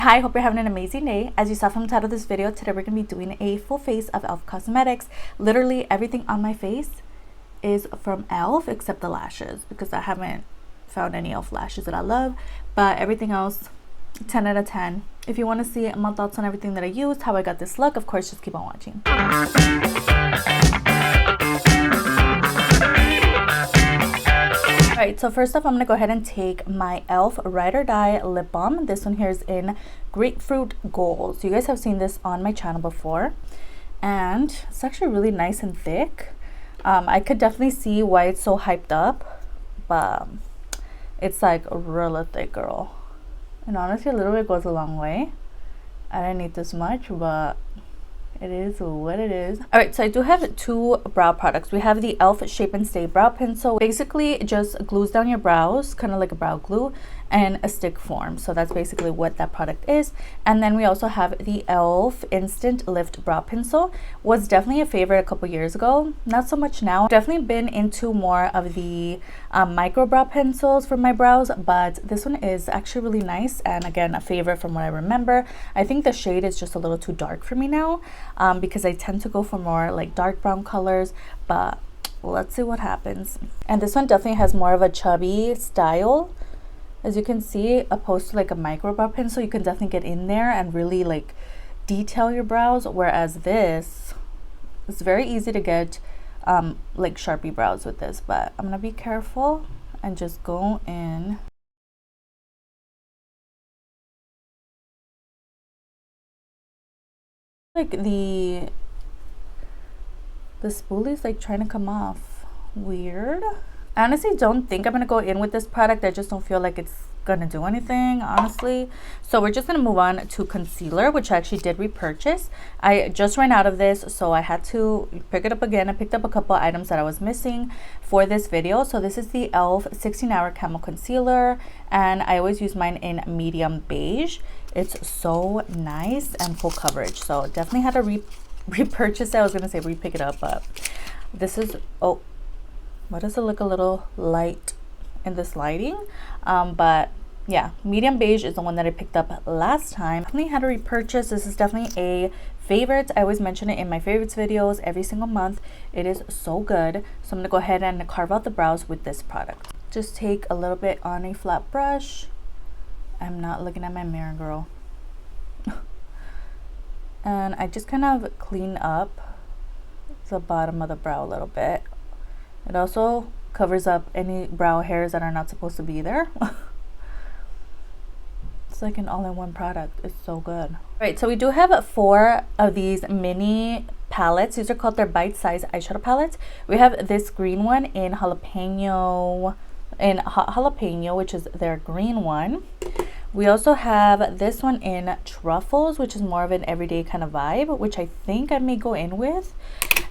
Hi, hope you're having an amazing day. As you saw from the title of this video, today we're going to be doing a full face of e.l.f. Cosmetics. Literally everything on my face is from e.l.f. except the lashes, because I haven't found any e.l.f. lashes that I love, but everything else 10 out of 10. If you want to see my thoughts on everything that I used, how I got this look, of course just keep on watching. Alright, so first off, I'm going to go ahead and take my e.l.f. Ride or Die Lip Balm. This one here is in Grapefruit Gold. So you guys have seen this on my channel before. And it's actually really nice and thick. I could definitely see why it's so hyped up. But it's like really thick, girl. And honestly, a little bit goes a long way. I didn't need this much, but it is what it is. Alright, so I do have two brow products. We have the e.l.f. Shape and Stay Brow Pencil. Basically, it just glues down your brows, kind of like a brow glue, and a stick form. So that's basically what that product is. And then we also have the e.l.f. Instant Lift Brow Pencil. Was definitely a favorite a couple years ago. Not so much now. Definitely been into more of the micro brow pencils for my brows, but this one is actually really nice, and again, a favorite from what I remember. I think the shade is just a little too dark for me now, because I tend to go for more like dark brown colors, but let's see what happens. And this one definitely has more of a chubby style, as you can see, opposed to like a micro brow pencil. You can definitely get in there and really like detail your brows, whereas this, it's very easy to get like Sharpie brows with this, but I'm gonna be careful and just go in. Like the spoolie's like trying to come off. Weird. I honestly don't think I'm gonna go in with this product. I just don't feel like it's gonna do anything, honestly. So we're just gonna move on to concealer, which I actually did repurchase. I just ran out of this, so I had to pick it up again. I picked up a couple of items that I was missing for this video. So this is the e.l.f. 16-Hour Camo Concealer, and I always use mine in medium beige. It's so nice and full coverage, so definitely had to repurchase it. I was gonna say re-pick it up, but this is, oh, why does it look a little light in this lighting? But yeah, medium beige is the one that I picked up last time. Definitely had to repurchase. This is definitely a favorite. I always mention it in my favorites videos every single month. It is so good. So I'm gonna go ahead and carve out the brows with this product. Just take a little bit on a flat brush. I'm not looking at my mirror, girl. And I just kind of clean up the bottom of the brow a little bit. It also covers up any brow hairs that are not supposed to be there. It's like an all-in-one product. It's so good. All right, so we do have 4 of these mini palettes. These are called their bite-size eyeshadow palettes. We have this green one in jalapeno, hot jalapeno, which is their green one. We also have this one in truffles, which is more of an everyday kind of vibe, which I think I may go in with.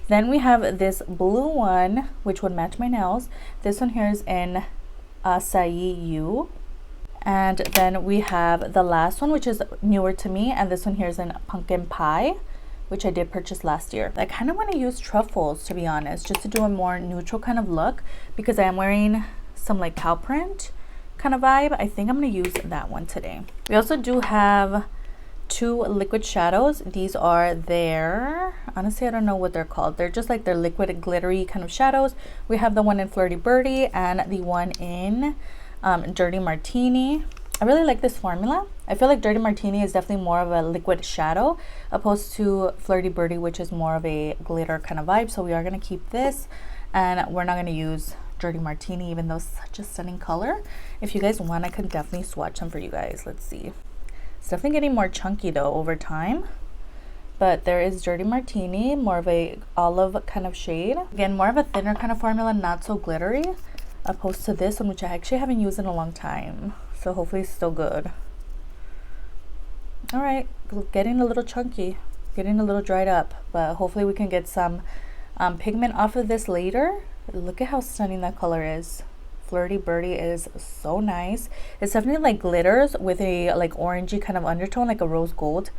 Then we have this blue one, which would match my nails. This one here is in Acai You. And then we have the last one, which is newer to me, and this one here is in Pumpkin Pie, which I did purchase last year. I kind of want to use truffles, to be honest, just to do a more neutral kind of look, because I am wearing some like cow print kind of vibe. I think I'm going to use that one today. We also do have 2 liquid shadows. These are their, honestly I don't know what they're called. They're just like their liquid glittery kind of shadows. We have the one in Flirty Birdie and the one in Dirty Martini. I really like this formula. I feel like Dirty Martini is definitely more of a liquid shadow opposed to Flirty Birdie, which is more of a glitter kind of vibe. So we are going to keep this, and we're not going to use Dirty Martini, even though it's such a stunning color. If you guys want, I can definitely swatch them for you guys. Let's see. It's definitely getting more chunky though over time, but there is Dirty Martini, more of a olive kind of shade. Again, more of a thinner kind of formula, not so glittery, opposed to this one, which I actually haven't used in a long time, so hopefully it's still good. All right, getting a little chunky, getting a little dried up, but hopefully we can get some pigment off of this later. Look at how stunning that color is. Flirty Birdie is so nice. It's definitely like glitters with a like orangey kind of undertone, like a rose gold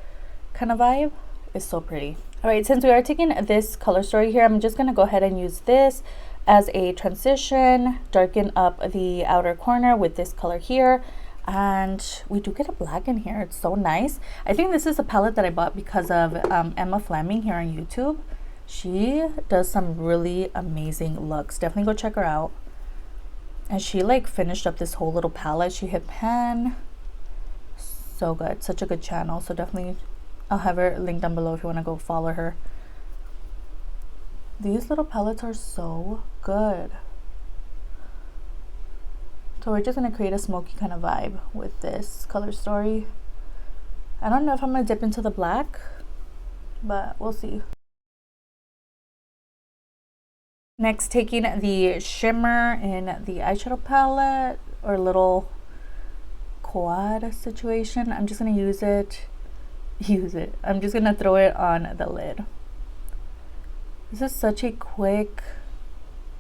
kind of vibe. It's so pretty. All right, since we are taking this color story here, I'm just gonna go ahead and use this as a transition, darken up the outer corner with this color here. And we do get a black in here. It's so nice. I think this is a palette that I bought because of Emma Fleming here on YouTube. She does some really amazing looks. Definitely go check her out. And she like finished up this whole little palette. She hit pan. So good. Such a good channel. So definitely I'll have her linked down below if you want to go follow her. These little palettes are so good. So we're just going to create a smoky kind of vibe with this color story. I don't know if I'm going to dip into the black, but we'll see. Next, taking the shimmer in the eyeshadow palette, or little quad situation. I'm just going to use it. I'm just going to throw it on the lid. This is such a quick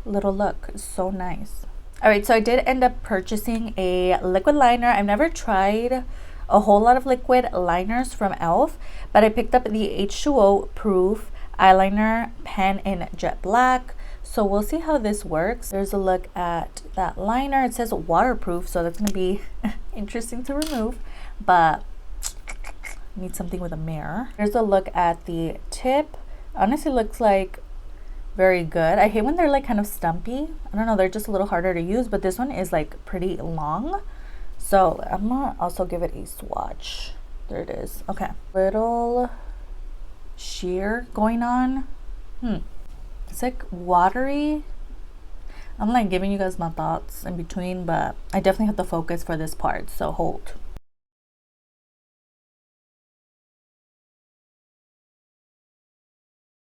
little look. It's so nice. Alright, so I did end up purchasing a liquid liner. I've never tried a whole lot of liquid liners from e.l.f., but I picked up the H2O proof eyeliner pen in jet black. So we'll see how this works. There's a look at that liner. It says waterproof, so that's going to be interesting to remove, but I need something with a mirror. Here's a look at the tip. Honestly, looks like very good. I hate when they're like kind of stumpy. I don't know, they're just a little harder to use, but this one is like pretty long. So I'm gonna also give it a swatch. There it is. Okay, little sheer going on. It's like watery. I'm like giving you guys my thoughts in between, but I definitely have to focus for this part, so hold.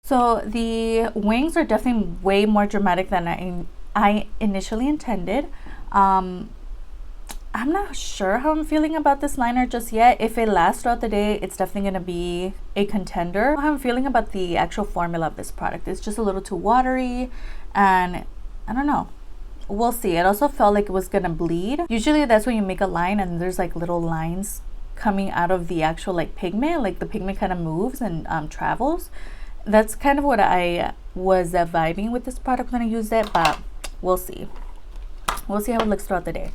So the wings are definitely way more dramatic than I initially intended. I'm not sure how I'm feeling about this liner just yet. If it lasts throughout the day, it's definitely going to be a contender. How I'm feeling about the actual formula of this product. It's just a little too watery, and I don't know. We'll see. It also felt like it was going to bleed. Usually that's when you make a line and there's like little lines coming out of the actual like pigment. Like the pigment kind of moves and travels. That's kind of what I was vibing with this product when I used it, but we'll see. We'll see how it looks throughout the day.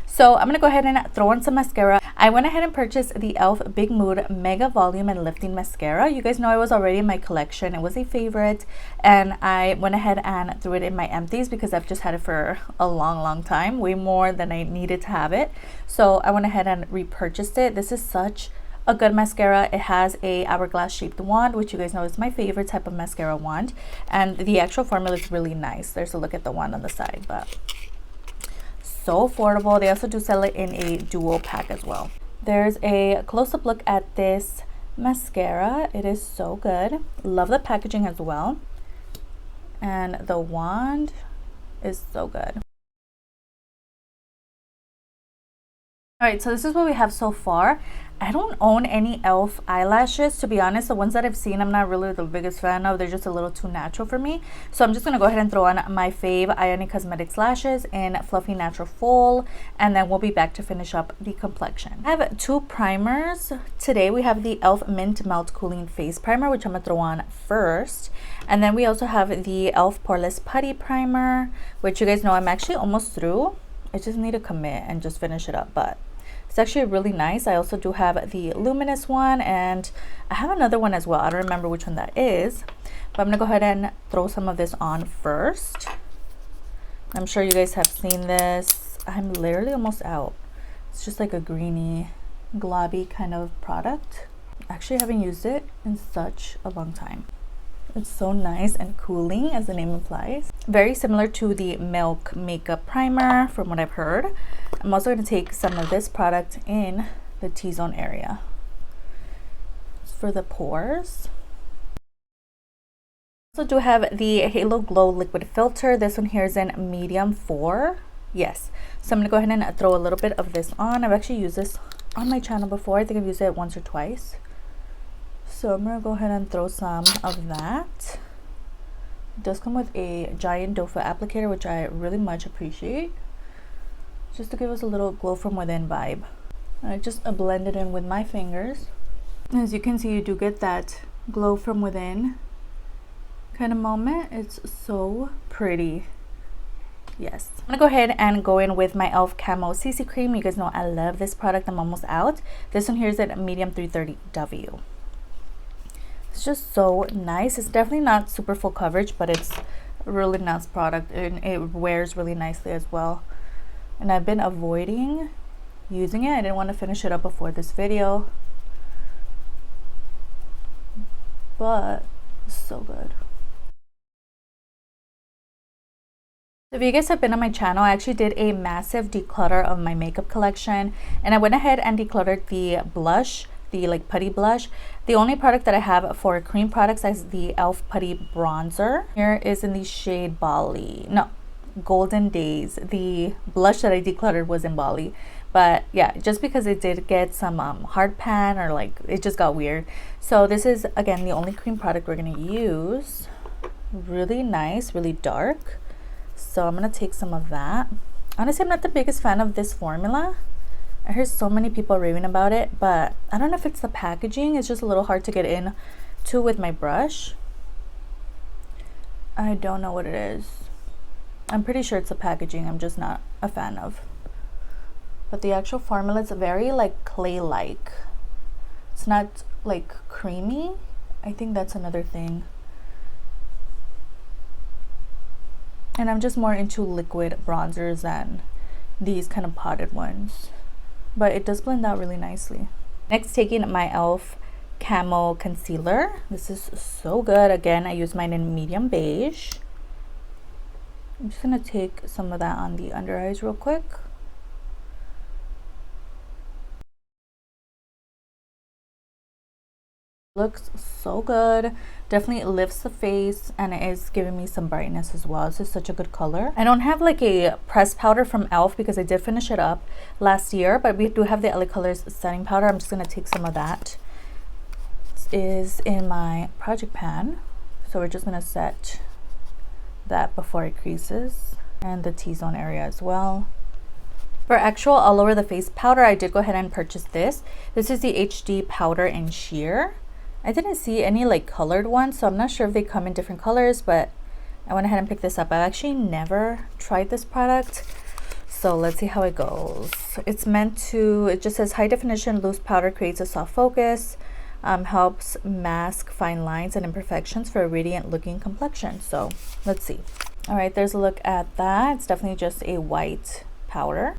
So I'm going to go ahead and throw on some mascara. I went ahead and purchased the e.l.f. Big Mood Mega Volume and Lifting Mascara. You guys know it was already in my collection. It was a favorite, and I went ahead and threw it in my empties because I've just had it for a long time, way more than I needed to have it. So I went ahead and repurchased it. This is such a good mascara. It has a hourglass shaped wand, which you guys know is my favorite type of mascara wand, and the actual formula is really nice. There's a look at the wand on the side, but so affordable. They also do sell it in a dual pack as well. There's a close-up look at this mascara. It is so good. Love the packaging as well, and the wand is so good. Alright, so this is what we have so far. I don't own any e.l.f. eyelashes, to be honest. The ones that I've seen, I'm not really the biggest fan of. They're just a little too natural for me. So I'm just going to go ahead and throw on my fave Ionic Cosmetics lashes in Fluffy Natural Full. And then we'll be back to finish up the complexion. I have two primers. Today we have the e.l.f. Mint Melt Cooling Face Primer, which I'm going to throw on first. And then we also have the e.l.f. Poreless Putty Primer, which you guys know I'm actually almost through. I just need to commit and just finish it up, but it's actually really nice. I also do have the luminous one, and I have another one as well. I don't remember which one that is, but I'm gonna go ahead and throw some of this on first. I'm sure you guys have seen this. I'm literally almost out. It's just like a greeny, globby kind of product. Actually, I haven't used it in such a long time. It's so nice and cooling, as the name implies. Very similar to the Milk Makeup Primer from what I've heard. I'm also going to take some of this product in the T-zone area. It's for the pores. I also do have the Halo Glow Liquid Filter. This one here is in medium 4. Yes. So I'm going to go ahead and throw a little bit of this on. I've actually used this on my channel before. I think I've used it once or twice. So I'm going to go ahead and throw some of that. It does come with a giant doe foot applicator, which I really much appreciate. Just to give us a little glow from within vibe. I just blend it in with my fingers. As you can see, you do get that glow from within kind of moment. It's so pretty. Yes, I'm gonna go ahead and go in with my elf camo CC cream. You guys know I love this product. I'm almost out. This one here is at medium 330W. It's just so nice. It's definitely not super full coverage, but it's a really nice product, and it wears really nicely as well. And I've been avoiding using it. I didn't want to finish it up before this video, but it's so good. If you guys have been on my channel, I actually did a massive declutter of my makeup collection, and I went ahead and decluttered the blush, the like putty blush. The only product that I have for cream products is the elf putty bronzer. Here is in the shade Golden Days. The blush that I decluttered was in Bali, but yeah, just because it did get some hard pan, or like it just got weird. So this is again the only cream product we're gonna use. Really nice, really dark. So I'm gonna take some of that. Honestly, I'm not the biggest fan of this formula. I heard so many people raving about it, but I don't know if it's the packaging. It's just a little hard to get in to with my brush. I don't know what it is. I'm pretty sure it's the packaging I'm just not a fan of. But the actual formula is very like clay-like. It's not like creamy. I think that's another thing. And I'm just more into liquid bronzers than these kind of potted ones. But it does blend out really nicely. Next, taking my elf camo concealer. This is so good. Again, I use mine in medium beige. I'm just gonna take some of that on the under eyes real quick. Looks so good. Definitely lifts the face, and it is giving me some brightness as well. This is such a good color. I don't have like a pressed powder from e.l.f. because I did finish it up last year, but we do have the LA Colors setting powder. I'm just gonna take some of that. This is in my project pan, so we're just gonna set that before it creases, and the T-zone area as well. For actual all over the face powder, I did go ahead and purchase this. This is the HD powder in sheer. I didn't see any like colored ones, so I'm not sure if they come in different colors, but I went ahead and picked this up. I've actually never tried this product, so let's see how it goes. It's meant to, it just says high definition loose powder creates a soft focus, helps mask fine lines and imperfections for a radiant looking complexion. So let's see. All right, there's a look at that. It's definitely just a white powder.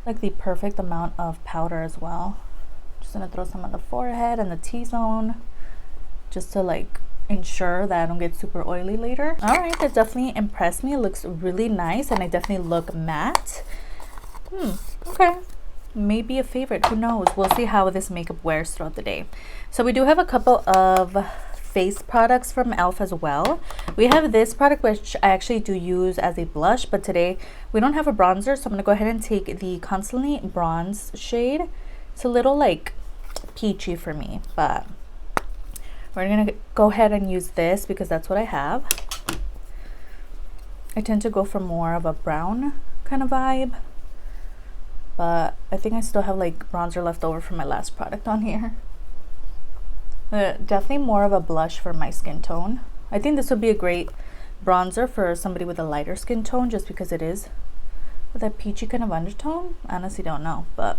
Like the perfect amount of powder as well. Just gonna throw some on the forehead and the T-zone, just to like ensure that I don't get super oily later. All right, that definitely impressed me. It looks really nice, and I definitely look matte. Okay, maybe a favorite, who knows. We'll see how this makeup wears throughout the day. So we do have a couple of face products from e.l.f. as well. We have this product, which I actually do use as a blush, but today we don't have a bronzer, so I'm gonna go ahead and take the Constantly Bronze shade. It's a little like peachy for me, but we're gonna go ahead and use this because that's what I have. I tend to go for more of a brown kind of vibe, but I think I still have like bronzer left over from my last product on here. Definitely more of a blush for my skin tone. I think this would be a great bronzer for somebody with a lighter skin tone, just because it is with that peachy kind of undertone. I honestly don't know, but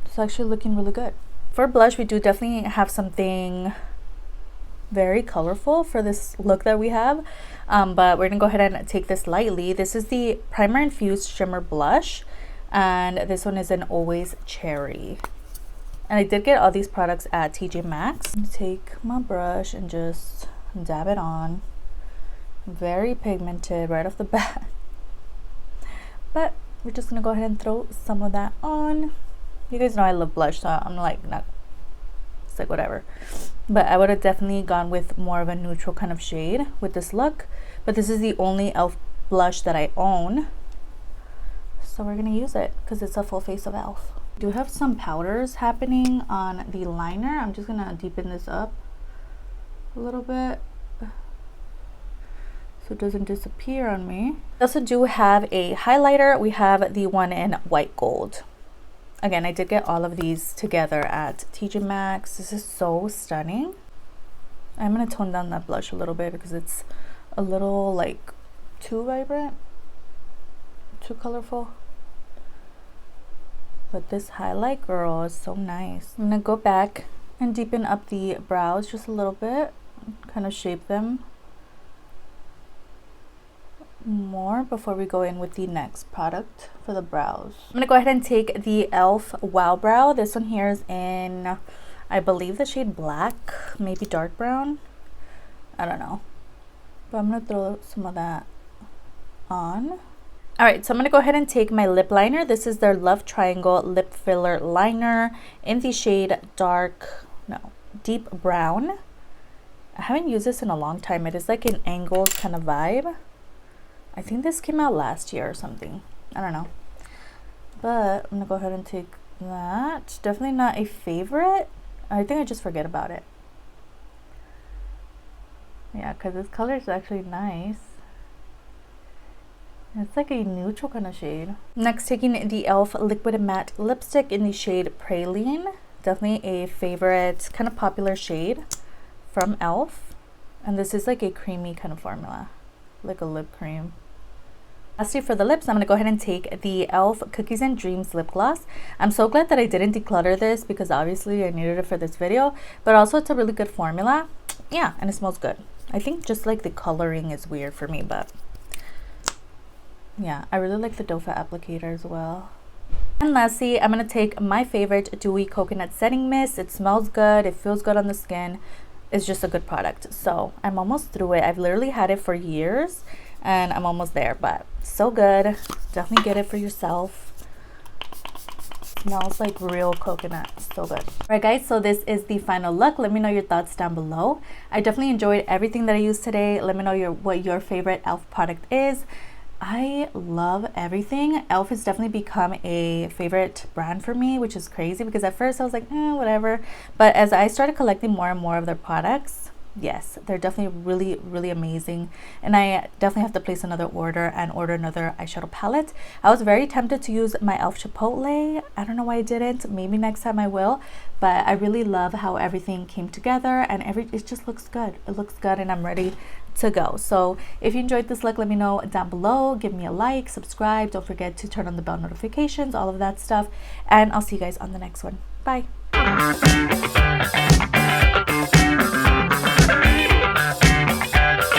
it's actually looking really good. For blush, we do definitely have something very colorful for this look that we have, but we're gonna go ahead and take this lightly. This is the Primer Infused Shimmer Blush, and this one is an Always Cherry. And I did get all these products at TJ Maxx. Take my brush and just dab it on. Very pigmented right off the bat, but we're just gonna go ahead and throw some of that on. You guys know I love blush, so I'm like not, it's like whatever. But I would have definitely gone with more of a neutral kind of shade with this look, but this is the only e.l.f. blush that I own, so we're gonna use it because it's a full face of e.l.f. Do have some powders happening on the liner. I'm just gonna deepen this up a little bit so it doesn't disappear on me. I also do have a highlighter. We have the one in white gold. Again, I did get all of these together at TJ Maxx. This is so stunning. I'm gonna tone down that blush a little bit because it's a little like too vibrant, too colorful. But this highlight, girl, is so nice. I'm gonna go back and deepen up the brows just a little bit, kind of shape them more before we go in with the next product for the brows. I'm gonna go ahead and take the e.l.f. Wow Brow. This one here is in, I believe, the shade black, maybe dark brown. I don't know. But I'm gonna throw some of that on. Alright, so I'm gonna go ahead and take my lip liner. This is their Love Triangle Lip Filler Liner in the shade deep brown. I haven't used this in a long time. It is like an angled kind of vibe. I think this came out last year or something. I don't know. But I'm gonna go ahead and take that. Definitely not a favorite. I think I just forget about it. Yeah, because this color is actually nice. It's like a neutral kind of shade. Next, taking the e.l.f. Liquid Matte Lipstick in the shade Praline. Definitely a favorite, kind of popular shade from e.l.f. And this is like a creamy kind of formula, like a lip cream. Lastly, for the lips, I'm going to go ahead and take the e.l.f. Cookies and Dreams Lip Gloss. I'm so glad that I didn't declutter this because obviously I needed it for this video. But also it's a really good formula. Yeah, and it smells good. I think just like the coloring is weird for me, but yeah, I really like the doe foot applicator as well. And lastly, I'm going to take my favorite Dewy Coconut Setting Mist. It smells good. It feels good on the skin. It's just a good product. So I'm almost through it. I've literally had it for years and I'm almost there, but so good. Definitely get it for yourself. Smells like real coconut. So good. Alright guys, so this is the final look. Let me know your thoughts down below. I definitely enjoyed everything that I used today. Let me know what your favorite e.l.f. product is. I love everything. e.l.f. has definitely become a favorite brand for me, which is crazy because at first I was like, whatever. But as I started collecting more and more of their products, yes, they're definitely really, really amazing. And I definitely have to place another order and order another eyeshadow palette. I was very tempted to use my e.l.f. Chipotle. I don't know why I didn't. Maybe next time I will. But I really love how everything came together and it just looks good. It looks good and I'm ready to go. So if you enjoyed this look, let me know down below. Give me a like, subscribe. Don't forget to turn on the bell notifications, all of that stuff. And I'll see you guys on the next one. Bye.